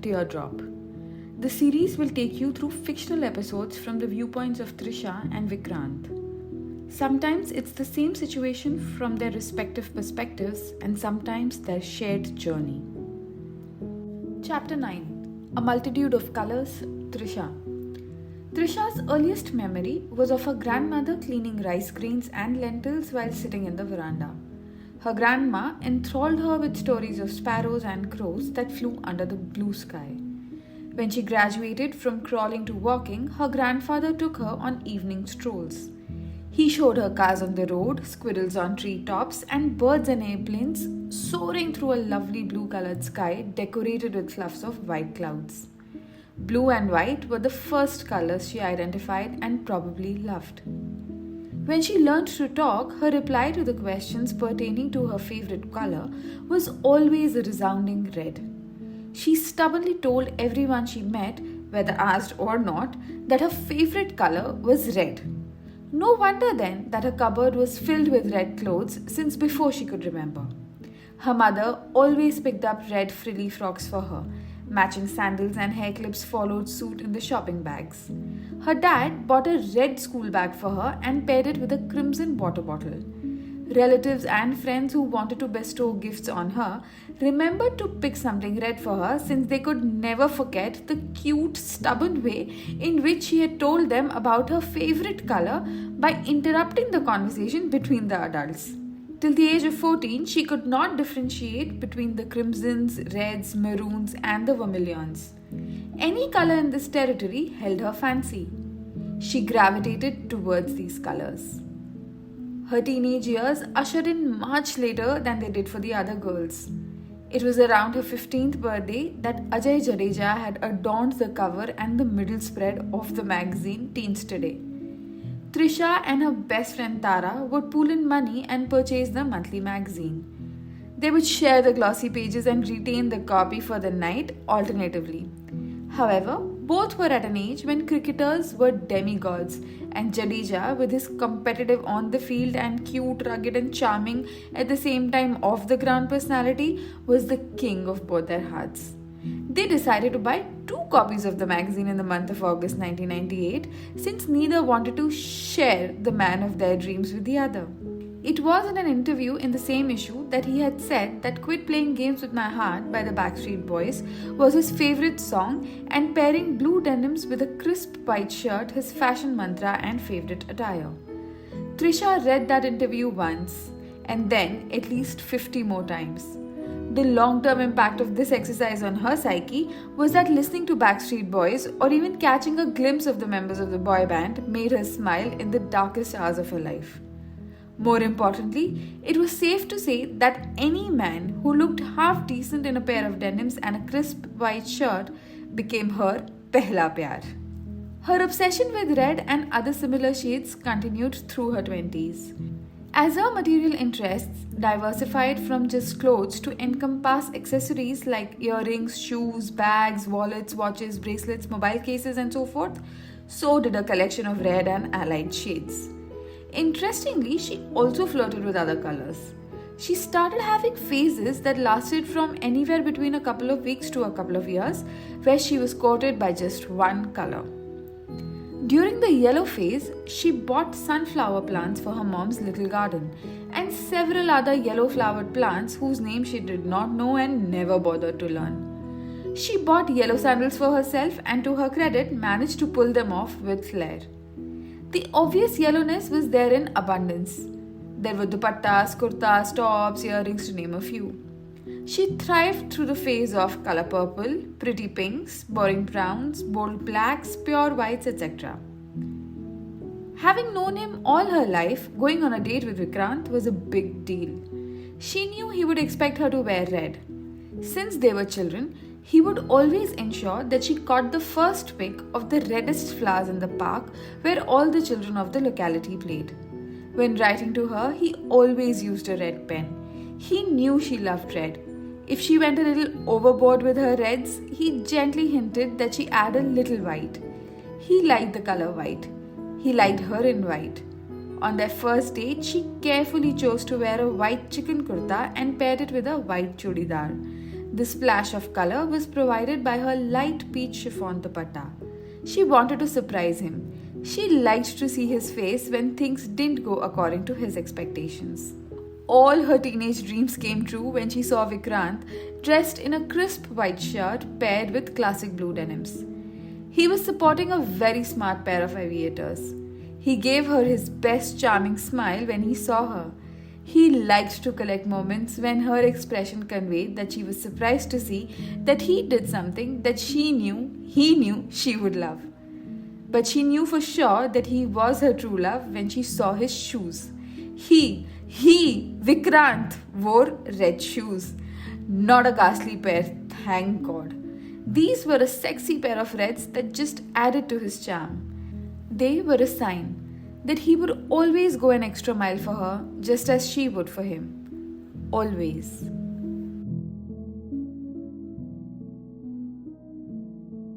Teardrop. The series will take you through fictional episodes from the viewpoints of Trisha and Vikrant. Sometimes it's the same situation from their respective perspectives, and sometimes their shared journey. Chapter 9. A Multitude of Colors, Trisha. Trisha's earliest memory was of her grandmother cleaning rice grains and lentils while sitting in the veranda. Her grandma enthralled her with stories of sparrows and crows that flew under the blue sky. When she graduated from crawling to walking, her grandfather took her on evening strolls. He showed her cars on the road, squirrels on treetops, and birds and airplanes soaring through a lovely blue-colored sky decorated with fluffs of white clouds. Blue and white were the first colors she identified and probably loved. When she learned to talk, her reply to the questions pertaining to her favorite color was always a resounding red. She stubbornly told everyone she met, whether asked or not, that her favorite color was red. No wonder then that her cupboard was filled with red clothes since before she could remember. Her mother always picked up red frilly frocks for her. Matching sandals and hair clips followed suit in the shopping bags. Her dad bought a red school bag for her and paired it with a crimson water bottle. Relatives and friends who wanted to bestow gifts on her remembered to pick something red for her since they could never forget the cute, stubborn way in which she had told them about her favorite color by interrupting the conversation between the adults. Till the age of 14, she could not differentiate between the crimsons, reds, maroons, and the vermilions. Any color in this territory held her fancy. She gravitated towards these colors. Her teenage years ushered in much later than they did for the other girls. It was around her 15th birthday that Ajay Jadeja had adorned the cover and the middle spread of the magazine Teens Today. Trisha and her best friend Tara would pool in money and purchase the monthly magazine. They would share the glossy pages and retain the copy for the night alternatively. However, both were at an age when cricketers were demigods, and Jadeja, with his competitive on-the-field and cute, rugged and charming at the same time off-the-ground personality, was the king of both their hearts. They decided to buy 2 copies of the magazine in the month of August 1998 since neither wanted to share the man of their dreams with the other. It was in an interview in the same issue that he had said that Quit Playing Games With My Heart by the Backstreet Boys was his favorite song, and pairing blue denims with a crisp white shirt his fashion mantra and favorite attire. Trisha read that interview once and then at least 50 more times. The long-term impact of this exercise on her psyche was that listening to Backstreet Boys or even catching a glimpse of the members of the boy band made her smile in the darkest hours of her life. More importantly, it was safe to say that any man who looked half decent in a pair of denims and a crisp white shirt became her pehla pyar. Her obsession with red and other similar shades continued through her 20s. As her material interests diversified from just clothes to encompass accessories like earrings, shoes, bags, wallets, watches, bracelets, mobile cases, and so forth, so did a collection of red and allied shades. Interestingly, she also flirted with other colors. She started having phases that lasted from anywhere between a couple of weeks to a couple of years, where she was courted by just one color. During the yellow phase, she bought sunflower plants for her mom's little garden and several other yellow flowered plants whose names she did not know and never bothered to learn. She bought yellow sandals for herself and, to her credit, managed to pull them off with flair. The obvious yellowness was there in abundance. There were dupattas, kurtas, tops, earrings, to name a few. She thrived through the phase of color purple, pretty pinks, boring browns, bold blacks, pure whites, etc. Having known him all her life, going on a date with Vikrant was a big deal. She knew he would expect her to wear red. Since they were children, he would always ensure that she caught the first pick of the reddest flowers in the park where all the children of the locality played. When writing to her, he always used a red pen. He knew she loved red. If she went a little overboard with her reds, he gently hinted that she add a little white. He liked the color white. He liked her in white. On their first date, she carefully chose to wear a white chicken kurta and paired it with a white chudidar. The splash of color was provided by her light peach chiffon dupatta. She wanted to surprise him. She liked to see his face when things didn't go according to his expectations. All her teenage dreams came true when she saw Vikrant dressed in a crisp white shirt paired with classic blue denims. He was sporting a very smart pair of aviators. He gave her his best charming smile when he saw her. He liked to collect moments when her expression conveyed that she was surprised to see that he did something that he knew she would love. But she knew for sure that he was her true love when she saw his shoes. Vikrant, wore red shoes. Not a ghastly pair, thank God. These were a sexy pair of reds that just added to his charm. They were a sign that he would always go an extra mile for her, just as she would for him. Always.